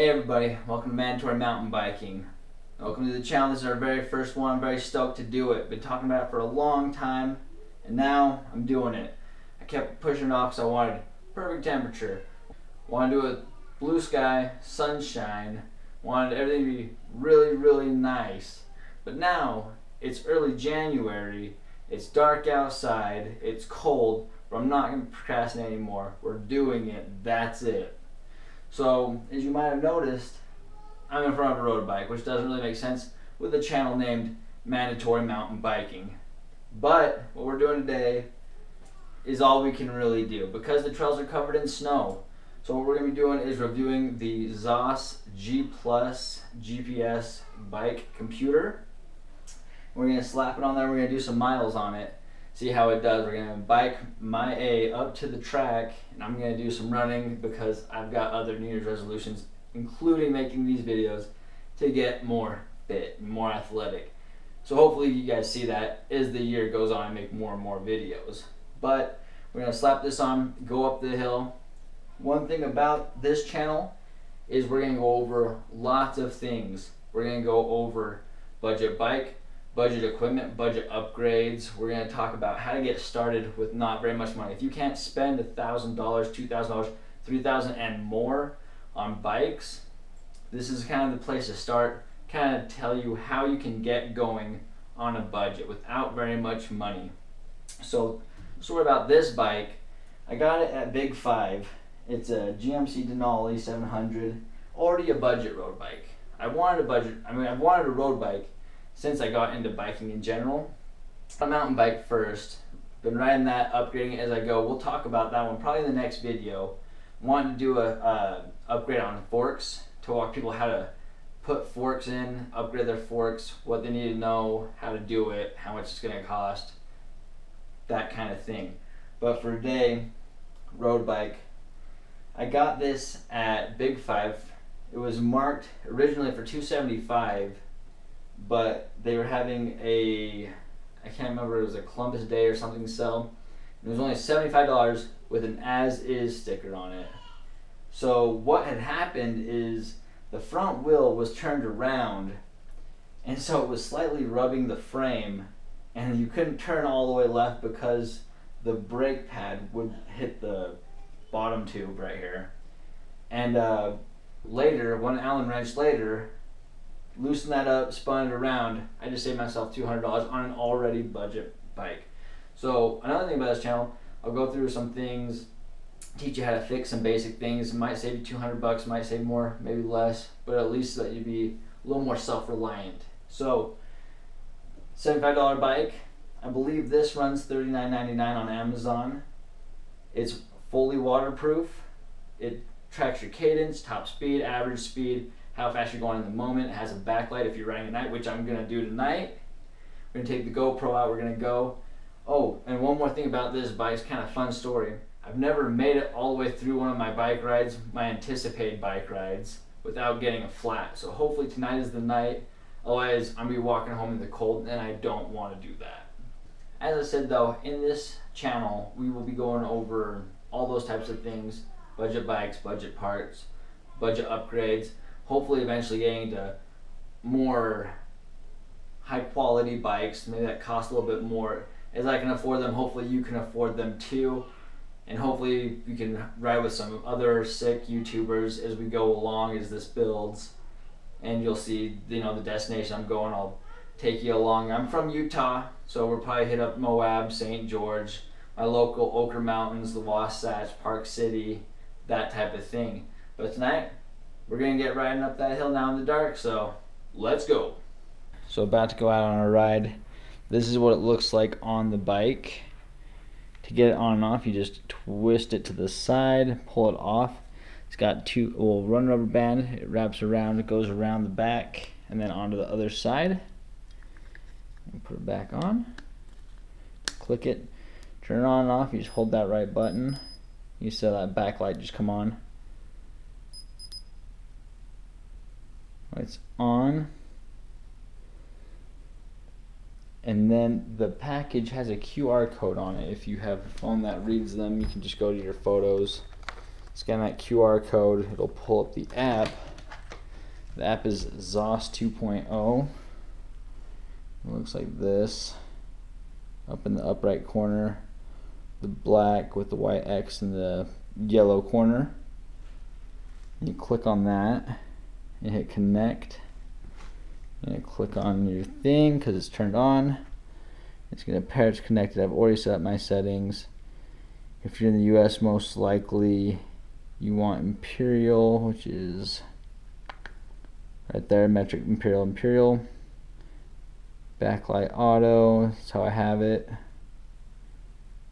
Hey everybody, welcome to Mandatory Mountain Biking. Welcome to the channel. This is our very first one. I'm very stoked to do it. Been talking about it for a long time, and now I'm doing it. I kept pushing it off because I wanted perfect temperature. Wanted to do it blue sky, sunshine. Wanted everything to be really, really nice. But now, it's early January, it's dark outside, it's cold, but I'm not going to procrastinate anymore. We're doing it, that's it. So, as you might have noticed, I'm in front of a road bike, which doesn't really make sense with a channel named Mandatory Mountain Biking. But what we're doing today is all we can really do because the trails are covered in snow. So what we're going to be doing is reviewing the XOSS G GPS Bike Computer. We're going to slap it on there, we're going to do some miles on it, see how it does. We're going to bike my A up to the track, and I'm going to do some running because I've got other New Year's resolutions, including making these videos to get more fit, more athletic. So hopefully you guys see that as the year goes on, I make more and more videos. But we're going to slap this on, go up the hill. One thing about this channel is we're going to go over lots of things. We're going to go over budget bike, budget equipment, budget upgrades. We're going to talk about how to get started with not very much money. If you can't spend $1,000, $2,000, $3,000 and more on bikes, this is kind of the place to start, kind of tell you how you can get going on a budget without very much money. So sort about this bike, I got it at Big 5. It's a GMC Denali 700, already a budget road bike. I've wanted a road bike since I got into biking in general. A mountain bike first, been riding that, upgrading it as I go. We'll talk about that one probably in the next video. Wanted to do a upgrade on forks, to walk people how to put forks in, upgrade their forks, what they need to know, how to do it, how much it's going to cost, that kind of thing. But for today, road bike, I got this at Big 5. It was marked originally for $275, but they were having a, I can't remember, it was a Columbus Day or something sell. It was only $75 with an as-is sticker on it. So what had happened is the front wheel was turned around, and so it was slightly rubbing the frame, and you couldn't turn all the way left because the brake pad would hit the bottom tube right here. And later, one Allen wrench later, loosened that up, spun it around. I just saved myself $200 on an already budget bike. So another thing about this channel, I'll go through some things, teach you how to fix some basic things. It might save you $200, might save more, maybe less, but at least let you be a little more self-reliant. So $75 bike. I believe this runs $39.99 on Amazon. It's fully waterproof. It tracks your cadence, top speed, average speed, how fast you're going in the moment. It has a backlight if you're riding at night, which I'm going to do tonight. We're going to take the GoPro out, we're going to go. Oh, and one more thing about this bike, it's kind of a fun story. I've never made it all the way through one of my bike rides, my anticipated bike rides, without getting a flat. So hopefully tonight is the night. Otherwise, I'm going to be walking home in the cold, and I don't want to do that. As I said though, in this channel, we will be going over all those types of things. Budget bikes, budget parts, budget upgrades. Hopefully eventually getting to more high quality bikes, maybe that cost a little bit more. As I can afford them, hopefully you can afford them too. And hopefully you can ride with some other sick YouTubers as we go along as this builds. And you'll see, the destination I'm going, I'll take you along. I'm from Utah, so we'll probably hit up Moab, St. George, my local Ochre Mountains, the Wasatch, Park City, that type of thing. But tonight, we're going to get riding up that hill now in the dark, so let's go. So about to go out on a ride. This is what it looks like on the bike. To get it on and off, you just twist it to the side, pull it off. It's got one rubber band. It wraps around, it goes around the back, and then onto the other side. And put it back on. Click it, turn it on and off. You just hold that right button. You see that backlight just come on. It's on. And then the package has a QR code on it. If you have a phone that reads them, you can just go to your photos, scan that QR code, it'll pull up the app, The app is XOSS 2.0. It looks like this. Up in the upright corner, the black with the white X in the yellow corner. You click on that and hit connect. And click on your thing because it's turned on. It's going to pair it's connected. I've already set up my settings. If you're in the US, most likely you want Imperial, which is right there, metric Imperial. Backlight auto, that's how I have it.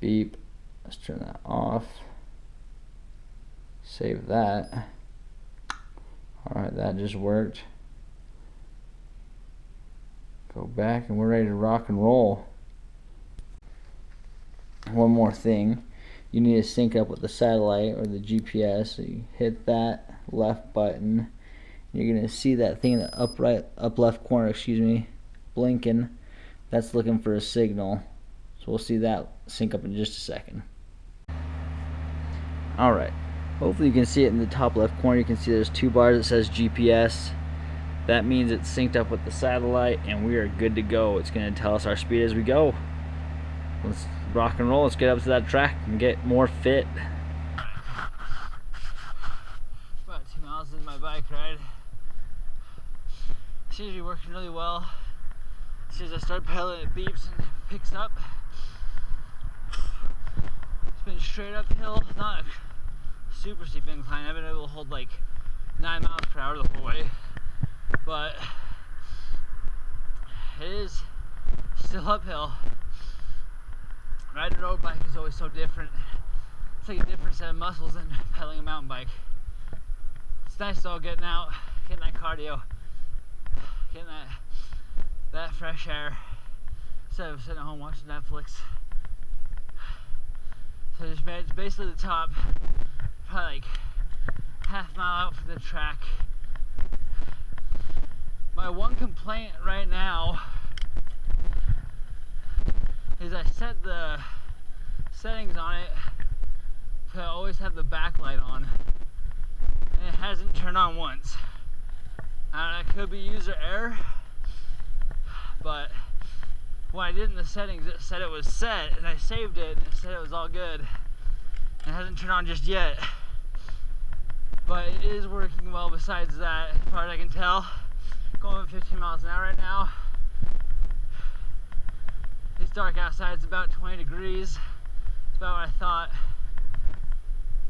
Beep, let's turn that off. Save that. Alright, that just worked. Go back and we're ready to rock and roll. One more thing, you need to sync up with the satellite or the GPS. So you hit that left button. You're gonna see that thing in the up left corner, blinking. That's looking for a signal. So we'll see that sync up in just a second. Alright, hopefully you can see it in the top left corner. You can see there's two bars that says GPS. That means it's synced up with the satellite and we are good to go. It's going to tell us our speed as we go. Let's rock and roll. Let's get up to that track and get more fit. About 2 miles into my bike ride. Seems to be working really well. As soon as I start pedaling, it beeps and picks up. It's been straight uphill, not a super steep incline. I've been able to hold like 9 miles per hour the whole way. But it is still uphill. Riding a road bike is always so different. It's like a different set of muscles than pedaling a mountain bike. It's nice though, getting out, getting that cardio, getting that fresh air instead of sitting at home watching Netflix. So just it's basically the top, probably like half mile out from the track. My one complaint right now is I set the settings on it to always have the backlight on, and it hasn't turned on once. That could be user error, but when I did in the settings, it said it was set, and I saved it, and it said it was all good. It hasn't turned on just yet, but it is working well besides that, as far as I can tell. Going 15 miles an hour right now. It's dark outside, it's about 20 degrees. It's about what I thought.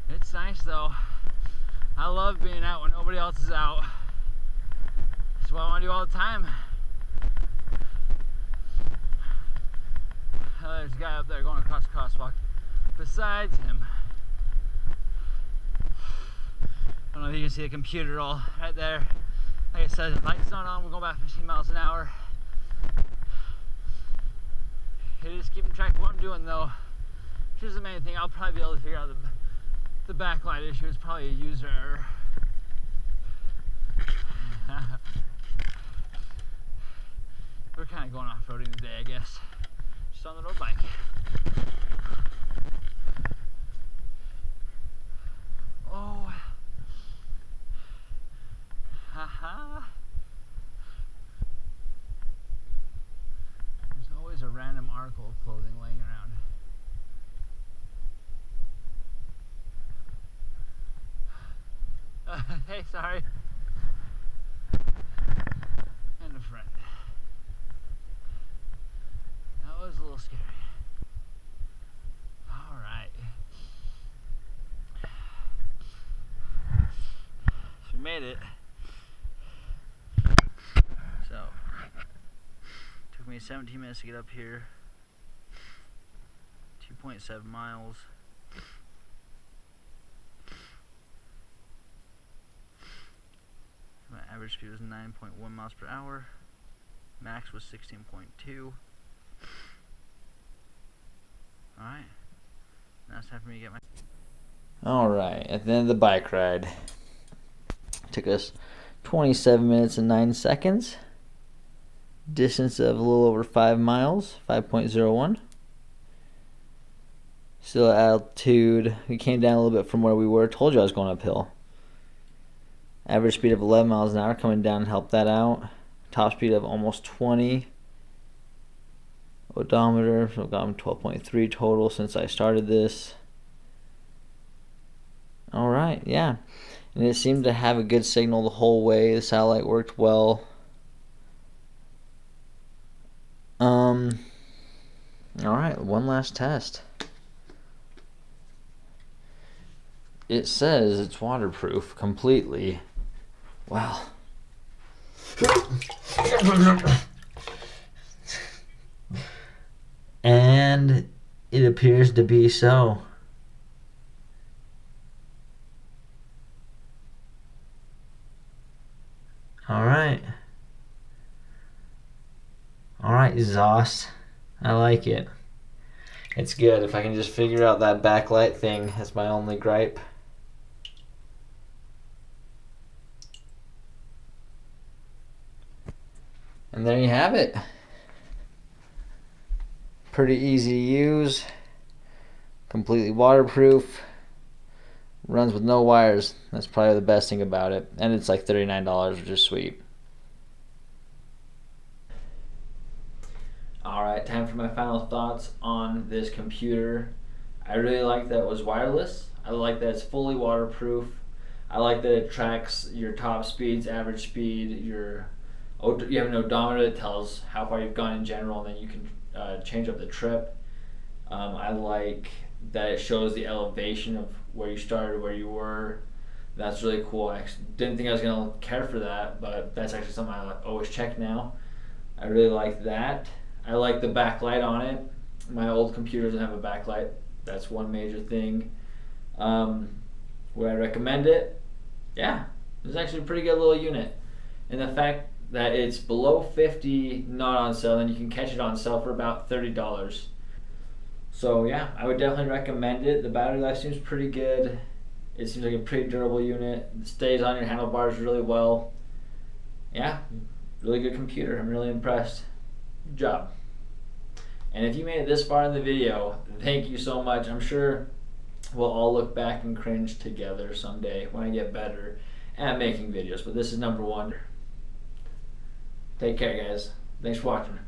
It's nice though. I love being out when nobody else is out. That's what I want to do all the time. There's a guy up there going across the crosswalk besides him. I don't know if you can see the computer all right there. Like I said, the light's not on, we're going about 15 miles an hour. It is keeping track of what I'm doing though, which is the main thing. I'll probably be able to figure out the backlight issue is probably a user error. We're kind of going off-roading today, I guess. Just on the road bike. Oh. Haha. There's always a random article of clothing laying around. Hey, sorry. And a friend. That was a little scary. Alright. So we made it. So, took me 17 minutes to get up here. 2.7 miles. My average speed was 9.1 miles per hour. Max was 16.2. Alright. Now it's time for me to get my... Alright, at the end of the bike ride. Took us 27 minutes and 9 seconds. Distance of a little over 5 miles, 5.01. Still at altitude. We came down a little bit from where we were. Told you I was going uphill. Average speed of 11 miles an hour coming down helped that out. Top speed of almost 20. Odometer, so I've gotten 12.3 total since I started this. Alright, yeah. And it seemed to have a good signal the whole way. The satellite worked well. Alright, one last test. It says it's waterproof completely. Wow. And it appears to be so. Alright. Alright, XOSS. I like it. It's good. If I can just figure out that backlight thing, that's my only gripe. And there you have it. Pretty easy to use. Completely waterproof. Runs with no wires. That's probably the best thing about it. And it's like $39, which is sweet. Alright, time for my final thoughts on this computer. I really like that it was wireless. I like that it's fully waterproof. I like that it tracks your top speeds, average speed, you have an odometer that tells how far you've gone in general, and then you can change up the trip. I like that it shows the elevation of where you started, where you were. That's really cool. I didn't think I was going to care for that, but that's actually something I always check now. I really like that. I like the backlight on it. My old computer doesn't have a backlight. That's one major thing. Would I recommend it? Yeah, it's actually a pretty good little unit. And the fact that it's below 50 not on sale, then you can catch it on sale for about $30. So yeah, I would definitely recommend it. The battery life seems pretty good. It seems like a pretty durable unit. It stays on your handlebars really well. Yeah, really good computer. I'm really impressed. Good job. And if you made it this far in the video, thank you so much. I'm sure we'll all look back and cringe together someday when I get better at making videos, but this is number one. Take care, guys. Thanks for watching.